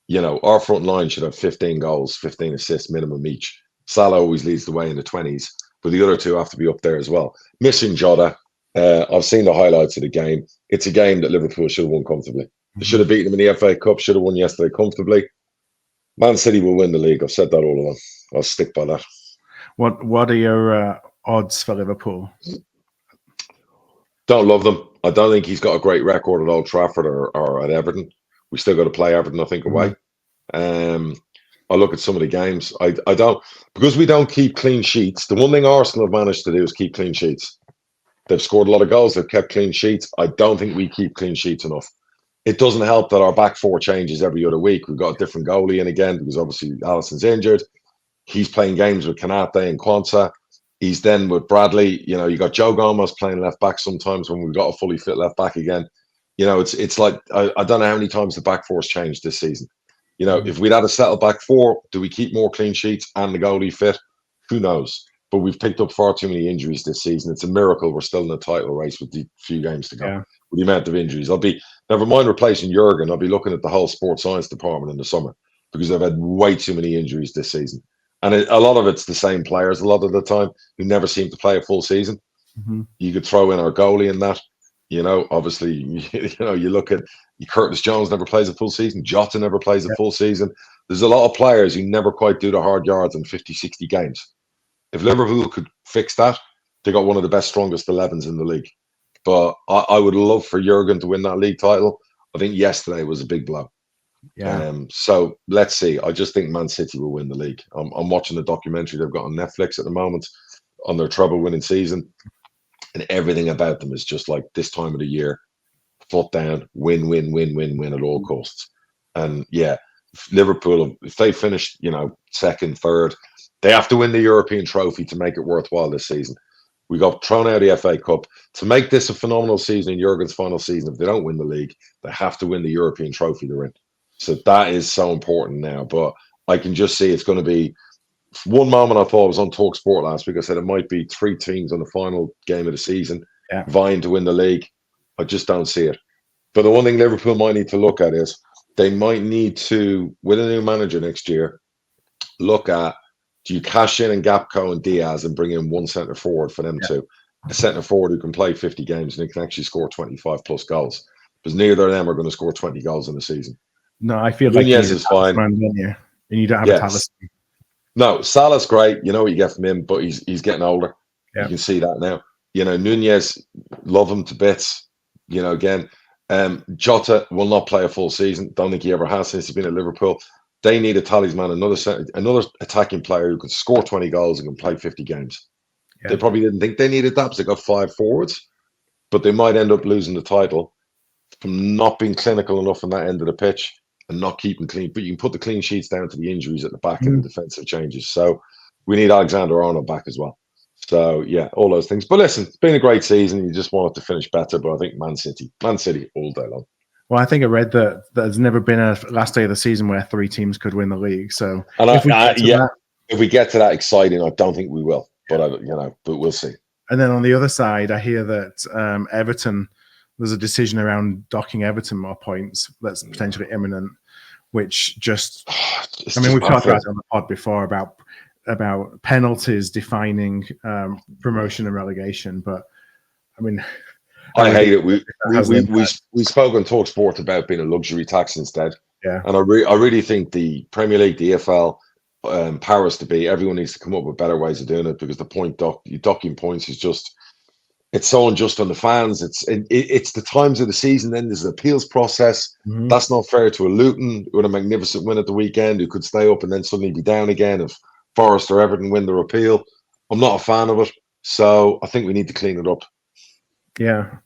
you know, our front line should have 15 goals, 15 assists minimum each. Salah always leads the way in the 20s, but the other two have to be up there as well. Missing Jota. I've seen the highlights of the game. It's a game that Liverpool should have won comfortably. They should have beaten them in the FA Cup, should have won yesterday comfortably. Man City will win the league. I've said that all along. I'll stick by that. What are your odds for Liverpool? Don't love them. I don't think he's got a great record at Old Trafford or at Everton. We still got to play Everton, I think, away. I look at some of the games. I don't, because we don't keep clean sheets. The one thing Arsenal have managed to do is keep clean sheets. They've scored a lot of goals. They've kept clean sheets. I don't think we keep clean sheets enough. It doesn't help that our back four changes every other week. We've got a different goalie in again because obviously Alisson's injured. He's playing games with Konaté and Quansah. He's then with Bradley. You know, you got Joe Gomez playing left back sometimes when we've got a fully fit left back again. You know, it's like, I don't know how many times the back four's changed this season. You know, if we'd had a settled back four, do we keep more clean sheets and the goalie fit? Who knows? But we've picked up far too many injuries this season. It's a miracle we're still in the title race with the few games to go. With the amount of injuries. Never mind replacing Jurgen, I'll be looking at the whole sports science department in the summer because they've had way too many injuries this season. And a lot of it's the same players a lot of the time who never seem to play a full season. You could throw in our goalie in that. You know, obviously, you know, you look at Curtis Jones never plays a full season. Jota never plays a full season. There's a lot of players who never quite do the hard yards in 50, 60 games. If Liverpool could fix that, they got one of the best, strongest 11s in the league. But I would love for Jurgen to win that league title. I think yesterday was a big blow. So let's see. I just think Man City will win the league. I'm watching the documentary they've got on Netflix at the moment on their treble-winning season, and everything about them is just like this time of the year, foot down, win, win, win, win, win at all costs. And yeah, Liverpool, if they finish, you know, second, third, they have to win the European trophy to make it worthwhile this season. We got thrown out of the FA Cup. To make this a phenomenal season in Jurgen's final season, if they don't win the league, they have to win the European trophy they're in. So that is so important now. But I can just see it's going to be one moment. I thought I was on Talk Sport last week. I said it might be three teams on the final game of the season vying to win the league. I just don't see it. But the one thing Liverpool might need to look at is they might need to, with a new manager next year, look at, do you cash in and Gapco and Diaz and bring in one centre forward for them two? A centre forward who can play 50 games and who can actually score 25 plus goals. Because neither of them are going to score 20 goals in the season. No, I feel Nunez like is fine. And you don't have a talisman. No, Salah's great. You know what you get from him, but he's getting older. You can see that now. You know, Nunez, love him to bits. You know, again, Jota will not play a full season. Don't think he ever has since he's been at Liverpool. They need a talisman, another attacking player who can score 20 goals and can play 50 games. They probably didn't think they needed that because they got 5 forwards, but they might end up losing the title from not being clinical enough on that end of the pitch and not keeping clean. But you can put the clean sheets down to the injuries at the back and the defensive changes. So we need Alexander-Arnold back as well. So yeah, all those things. But listen, it's been a great season. You just want it to finish better. But I think Man City all day long. Well, I think I read that there's never been a last day of the season where 3 teams could win the league. So if we get to that exciting, I don't think we will. But but we'll see. And then on the other side, I hear that Everton, there's a decision around docking Everton more points that's potentially imminent, which just, we've talked about it on the pod before about penalties defining promotion and relegation. But I mean, I hate it. We spoke on Talk Sport about being a luxury tax instead. Yeah. And I really think the Premier League, the EFL, powers to be, everyone needs to come up with better ways of doing it because the docking points is just, it's so unjust on the fans. It's the times of the season. Then there's an appeals process. That's not fair to a Luton with a magnificent win at the weekend, who could stay up and then suddenly be down again if Forest or Everton win their appeal. I'm not a fan of it, so I think we need to clean it up. Yeah,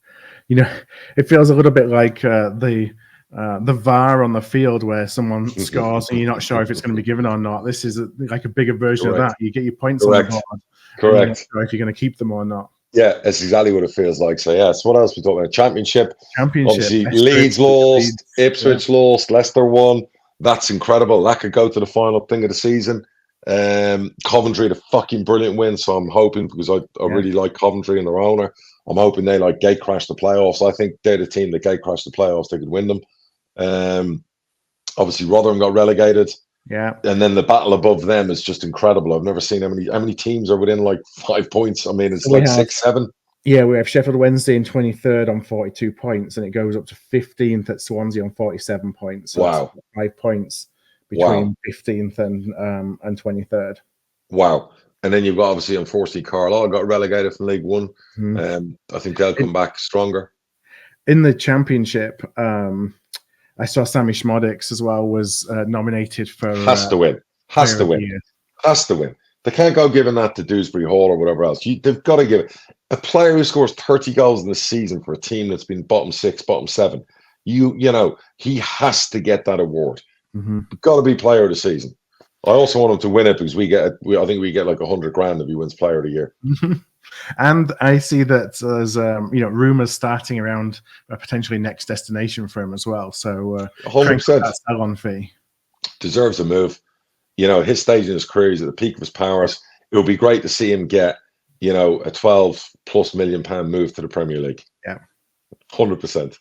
it feels a little bit like the VAR on the field where someone scores and you're not sure if it's going to be given or not. This is like a bigger version of that. You get your points on the board. Correct. You're not sure if you're going to keep them or not. Yeah, that's exactly what it feels like. So, yeah, so what else we talking about? Championship. Obviously, Leeds lost, Ipswich lost, Leicester won. That's incredible. That could go to the final thing of the season. Coventry, the fucking brilliant win. So I'm hoping, because I really like Coventry and their owner, I'm hoping they gate crash the playoffs. I think they're the team that gate crash the playoffs. They could win them. Obviously, Rotherham got relegated. Yeah, and then the battle above them is just incredible. I've never seen how many teams are within 5 points. I mean, it's 6, 7. Yeah, we have Sheffield Wednesday in 23rd on 42 points, and it goes up to 15th at Swansea on 47 points. So wow, 5 points between 15th and 23rd. Wow. And then you've got, obviously, unfortunately, Carlisle got relegated from League One. I think they'll come back stronger. In the Championship, I saw Sammy Szmodics as well was nominated for... Has to win. They can't go giving that to Dewsbury Hall or whatever else. They've got to give it. A player who scores 30 goals in the season for a team that's been bottom 6, bottom 7, he has to get that award. Got to be player of the season. I also want him to win it because I think we get 100 grand if he wins player of the year. And I see that there's rumors starting around a potentially next destination for him as well. So 100% that sell-on fee deserves a move. His stage in his career is at the peak of his powers. It would be great to see him get a £12+ million move to the Premier League. Yeah, 100%.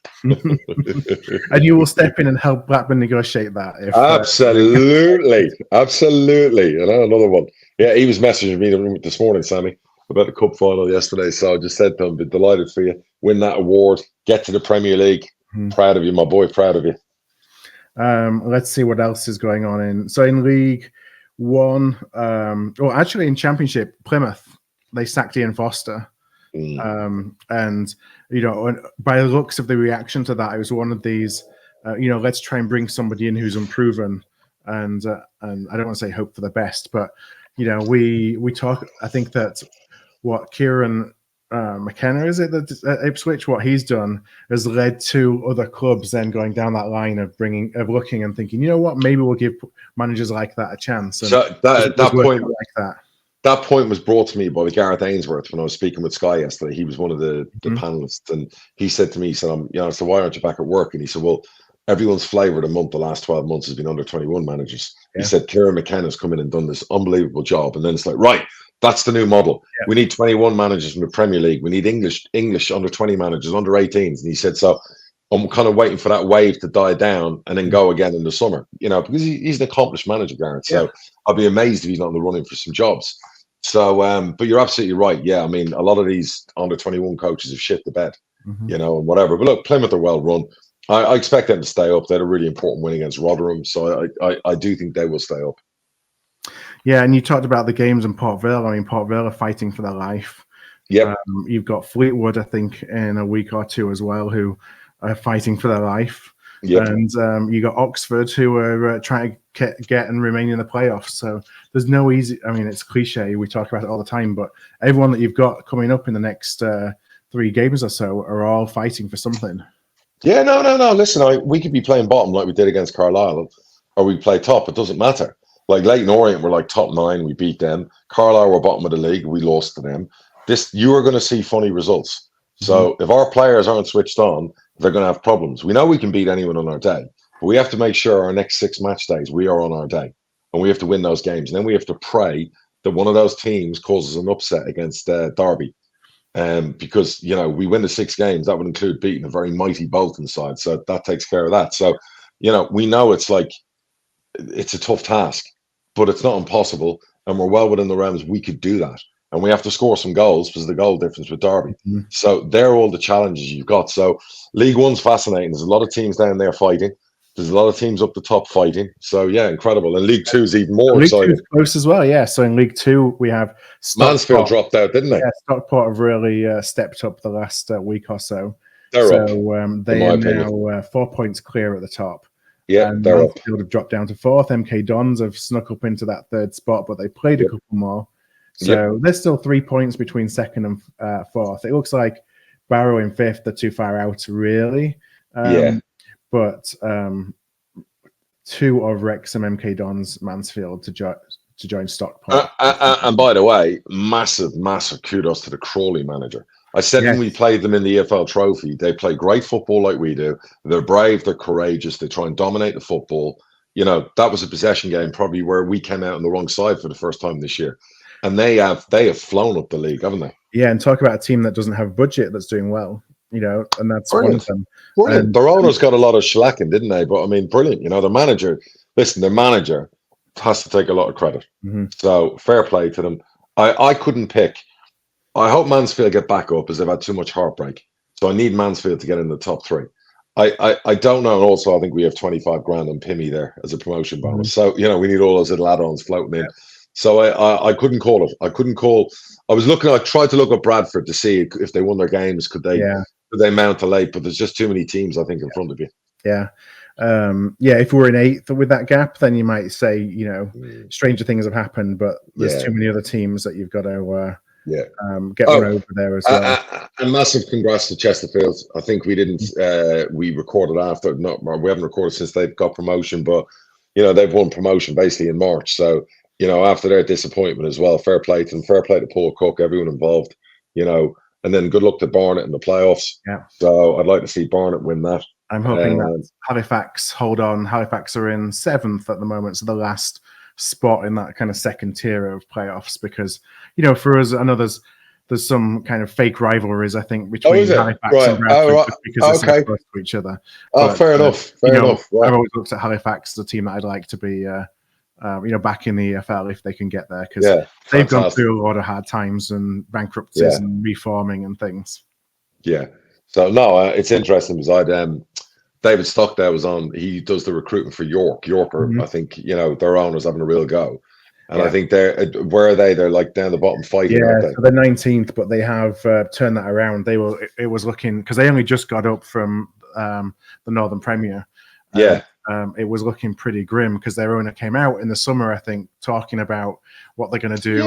And you will step in and help Blackburn negotiate that. Absolutely. And another one. Yeah, he was messaging me this morning, Sammy, about the cup final yesterday. So I just said to him, be delighted for you. Win that award. Get to the Premier League. Proud of you, my boy. Proud of you. Let's see what else is going on in League One. Actually in Championship, Plymouth, they sacked Ian Foster. And by the looks of the reaction to that, it was one of these, let's try and bring somebody in who's unproven. And I don't want to say hope for the best, but we talk. I think that what Kieran McKenna is it that Ipswich, what he's done has led to other clubs then going down that line of looking and thinking, maybe we'll give managers like that a chance. And so that point was brought to me by Gareth Ainsworth when I was speaking with Sky yesterday. He was one of the panelists, and he said to me, he said, so why aren't you back at work? And he said, well, everyone's flavoured a month the last 12 months has been under 21 managers. Yeah. He said Kieran McKenna's come in and done this unbelievable job, and then it's right, that's the new model. Yeah. We need 21 managers from the Premier League. We need English under 20 managers, under 18s. And he said, so I'm kind of waiting for that wave to die down and then go again in the summer, because he's an accomplished manager, Gareth. So I'll be amazed if he's not in the running for some jobs. So, but you're absolutely right. Yeah, I mean, a lot of these under 21 coaches have shit the bed, and whatever. But look, Plymouth are well run. I expect them to stay up. They had a really important win against Rotherham, so I do think they will stay up. Yeah, and you talked about the games in Port Vale. I mean, Port Vale are fighting for their life. Yeah, you've got Fleetwood, I think, in a week or two as well, who are fighting for their life. Yep. And you got Oxford, who are trying to get and remain in the playoffs. So there's no easy. I mean, it's cliche. We talk about it all the time, but everyone that you've got coming up in the next 3 games or so are all fighting for something. Yeah, no. Listen, we could be playing bottom like we did against Carlisle, or we play top. It doesn't matter. Like Leyton Orient were top 9, we beat them. Carlisle were bottom of the league, we lost to them. You are going to see funny results. So if our players aren't switched on, they're going to have problems. We know we can beat anyone on our day, but we have to make sure our next 6 match days we are on our day, and we have to win those games. And then we have to pray that one of those teams causes an upset against Derby. Because we win the 6 games, that would include beating a very mighty Bolton side, so that takes care of that. So we know it's a tough task, but it's not impossible, and we're well within the realms. We could do that, and we have to score some goals because of the goal difference with Derby. So they're all the challenges you've got. So League One's fascinating. There's a lot of teams down there fighting. There's a lot of teams up the top fighting. So yeah, incredible. And League Two is even more League exciting. Two is close as well. Yeah. So in League Two we have Mansfield dropped out, didn't they? Yeah, Stockport have really stepped up the last week or so. They're up. They are now 4 points clear at the top. Yeah, and they're Mansfield have dropped down to 4th. MK Dons have snuck up into that 3rd spot, but they played a couple more. So there's still 3 points between 2nd and 4th. It looks like Barrow in 5th, they're too far out, really. But 2 of Wrexham, MK Dons, Mansfield to join Stockport. And by the way, massive kudos to the Crawley manager. I said when we played them in the EFL Trophy, they play great football like we do. They're brave, they're courageous, they try and dominate the football. You know, that was a possession game probably where we came out on the wrong side for the first time this year. And they have flown up the league, haven't they? Yeah, and talk about a team that doesn't have a budget that's doing well, you know, and that's brilliant. One of them. Brilliant. And their owners got a lot of shellacking, didn't they? But I mean, brilliant. You know, their manager has to take a lot of credit. So fair play to them. I couldn't pick. I hope Mansfield get back up as they've had too much heartbreak. So I need Mansfield to get in the top 3. I don't know. And also I think we have 25 grand on Pimmy there as a promotion bonus. So, you know, we need all those little add-ons floating in. So I couldn't call it. I tried to look at Bradford to see if they won their games, could they mount a late, but there's just too many teams, I think, in front of you. Yeah. If we're in 8th with that gap, then you might say, you know, stranger things have happened, but there's too many other teams that you've got to get one over there as well. And massive congrats to Chesterfield. I think we didn't we recorded after, we haven't recorded since they've got promotion, but you know, they've won promotion basically in March. So, you know, after their disappointment as well, fair play to them, fair play to Paul Cook, everyone involved, you know, and then good luck to Barnet in the playoffs. Yeah. So I'd like to see Barnet win that. I'm hoping that Halifax hold on. Halifax are in 7th at the moment, so the last spot in that kind of second tier of playoffs. Because, you know, for us, I know there's some kind of fake rivalries, I think, between Halifax and Bradford because they're so close to each other. Fair enough. Fair enough. I've always looked at Halifax as a team that I'd like to be, back in the EFL if they can get there, because they've gone through a lot of hard times and bankruptcies and reforming and things. Yeah. So no, it's interesting because David Stockdale was on. He does the recruitment for York. I think, you know, their owners having a real go, and I think they're they're like down the bottom fighting. Yeah, so they're 19th, but they have turned that around. It was looking, because they only just got up from the Northern Premier. It was looking pretty grim because their owner came out in the summer, I think, talking about what they're going to do.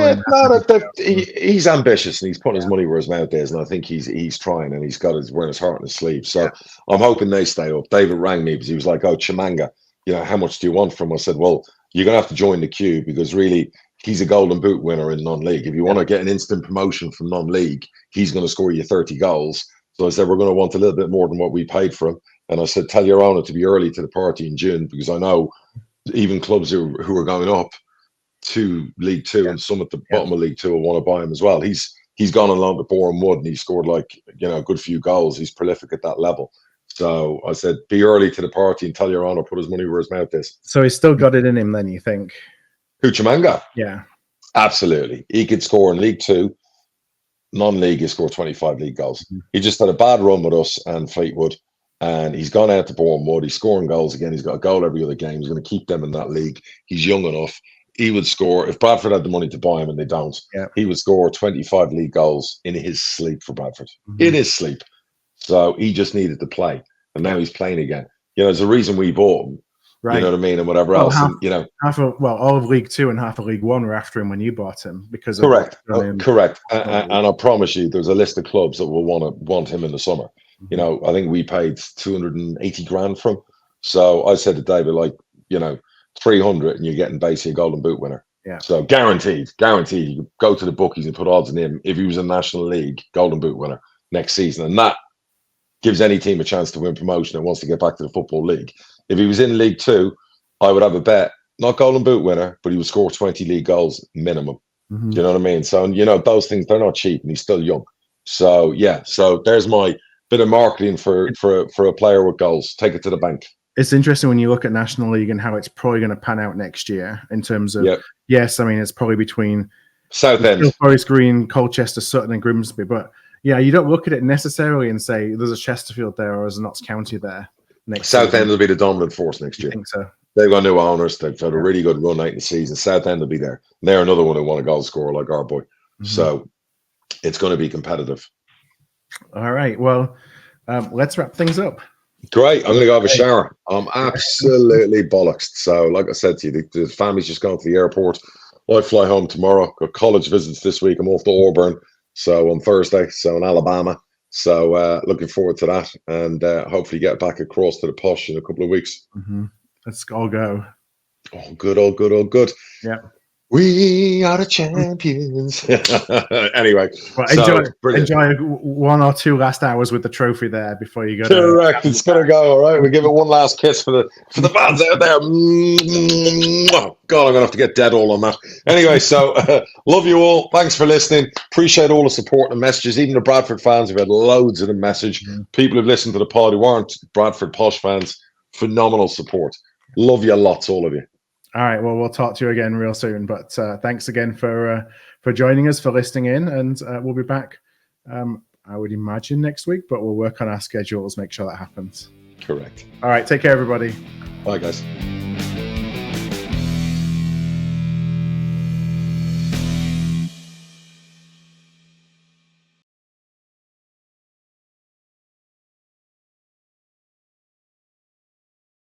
He's ambitious and he's putting his money where his mouth is, and I think he's trying, and he's got wearing his heart on his sleeve. So I'm hoping they stay up. David rang me because he was like, "Oh, 𝗛𝗵anga, you know, how much do you want from him?" I said, "Well, you're going to have to join the queue because really, he's a Golden Boot winner in non-league. If you want to get an instant promotion from non-league, he's going to score you 30 goals." So I said, "We're going to want a little bit more than what we paid for him." And I said, "Tell your owner to be early to the party in June, because I know even clubs who are going up to League Two and some at the bottom of League Two will want to buy him as well." He's gone along to Boreham Wood and he scored a good few goals. He's prolific at that level. So I said, be early to the party and tell your owner, put his money where his mouth is. So he's still got it in him then, you think? Who, 𝗛𝗵anga? Yeah. Absolutely. He could score in League Two. Non-league, he scored 25 league goals. He just had a bad run with us and Fleetwood. And he's gone out to Boreham Wood. He's scoring goals again. He's got a goal every other game. He's going to keep them in that league. He's young enough. He would score, if Bradford had the money to buy him, and they don't, he would score 25 league goals in his sleep for Bradford. In his sleep. So he just needed to play. And now he's playing again. You know, there's a reason we bought him. Right. You know what I mean? And whatever else. All of League Two and half of League One were after him when you bought him. Because correct. Correct. And I promise you, there's a list of clubs that will want him in the summer. You know, I think we paid 280 grand for him. So I said to David, 300 and you're getting basically a Golden Boot winner. Yeah. So guaranteed. You go to the bookies and put odds on him. If he was in National League, Golden Boot winner next season. And that gives any team a chance to win promotion and wants to get back to the Football League. If he was in League Two, I would have a bet, not Golden Boot winner, but he would score 20 league goals minimum. Do you know what I mean? So, you know, those things, they're not cheap and he's still young. So, so there's my bit of marketing for a player with goals. Take it to the bank. It's interesting when you look at National League and how it's probably going to pan out next year in terms of, yes, I mean, it's probably between Southend, Forest Green, Colchester, Sutton and Grimsby. But, you don't look at it necessarily and say there's a Chesterfield there or there's a Notts County there Southend will be the dominant force next year. I think so. They've got new owners. They've had a really good run late in the season. Southend will be there. And they're another one who want a goal scorer like our boy. So it's going to be competitive. All right. Well, let's wrap things up. Great. I'm going to go have a shower. I'm absolutely bollocksed. So, like I said to you, the family's just gone to the airport. I fly home tomorrow. Got college visits this week. I'm off to Auburn. So on Thursday. So in Alabama. So looking forward to that. And hopefully get back across to the Posh in a couple of weeks. Let's all go. Oh, good, all good, all good. Yeah. We are the champions. Anyway, well, enjoy 1 or 2 last hours with the trophy there before you go. Correct. It's gonna go all right. We give it one last kiss for the fans out there. God, I'm gonna have to get dead all on that. Anyway, so love you all. Thanks for listening. Appreciate all the support and messages. Even the Bradford fans, we've had loads of the message. People who've listened to the pod who aren't Bradford Posh fans. Phenomenal support. Love you lots, all of you. All right. Well, we'll talk to you again real soon. But thanks again for joining us, for listening in, and we'll be back. I would imagine next week, but we'll work on our schedules, make sure that happens. Correct. All right. Take care, everybody. Bye, guys.